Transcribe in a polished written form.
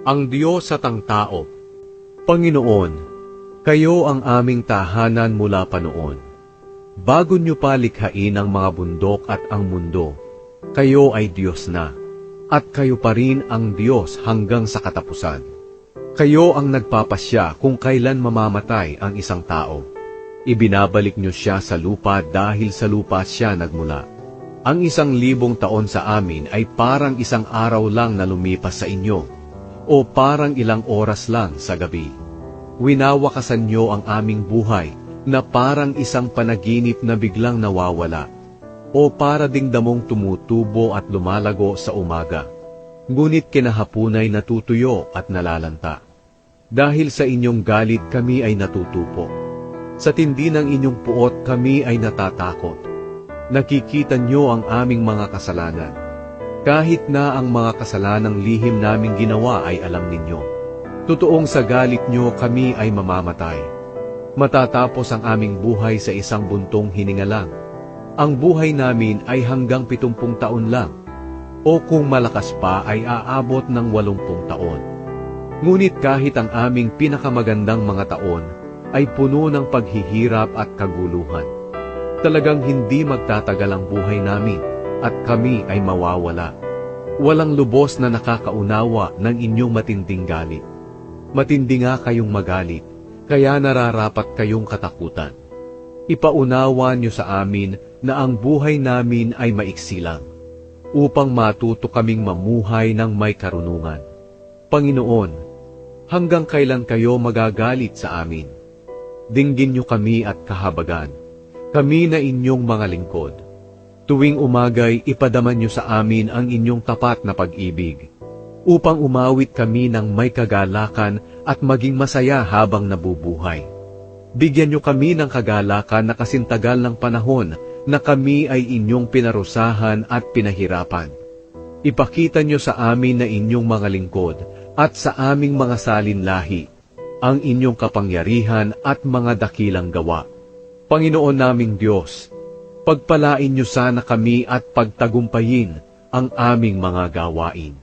Ang Diyos at ang tao. Panginoon, kayo ang aming tahanan mula pa noon. Bago niyo pa likhain ang mga bundok at ang mundo, kayo ay Diyos na, at kayo pa rin ang Diyos hanggang sa katapusan. Kayo ang nagpapasya kung kailan mamamatay ang isang tao. Ibinabalik niyo siya sa lupa dahil sa lupa siya nagmula. Ang 1,000 taon sa amin ay parang isang araw lang na lumipas sa inyo, o parang ilang oras lang sa gabi. Winawakasan niyo ang aming buhay na parang isang panaginip na biglang nawawala, o para ding damong tumutubo at lumalago sa umaga, ngunit kinahapunay natutuyo at nalalanta. Dahil sa inyong galit kami ay natutupo. Sa tindi ng inyong puot kami ay natatakot. Nakikita niyo ang aming mga kasalanan. Kahit na ang mga kasalanang lihim naming ginawa ay alam ninyo. Totoong sa galit niyo kami ay mamamatay. Matatapos ang aming buhay sa isang buntong hininga lang. Ang buhay namin ay hanggang 70 taon lang, o kung malakas pa ay aabot ng 80 taon. Ngunit kahit ang aming pinakamagandang mga taon ay puno ng paghihirap at kaguluhan. Talagang hindi magtatagal ang buhay namin at kami ay mawawala. Walang lubos na nakakaunawa ng inyong matinding galit. Matindi nga kayong magalit, kaya nararapat kayong katakutan. Ipaunawa niyo sa amin na ang buhay namin ay maiksi lang, upang matuto kaming mamuhay ng may karunungan. Panginoon, hanggang kailan kayo magagalit sa amin? Dinggin niyo kami at kahabagan, kami na inyong mga lingkod. Tuwing umagay, ipadaman niyo sa amin ang inyong tapat na pag-ibig, upang umawit kami ng may kagalakan at maging masaya habang nabubuhay. Bigyan niyo kami ng kagalakan na kasintagal ng panahon na kami ay inyong pinarusahan at pinahirapan. Ipakita niyo sa amin na inyong mga lingkod at sa aming mga salinlahi ang inyong kapangyarihan at mga dakilang gawa. Panginoon naming Diyos, pagpalain niyo sana kami at pagtagumpayin ang aming mga gawain.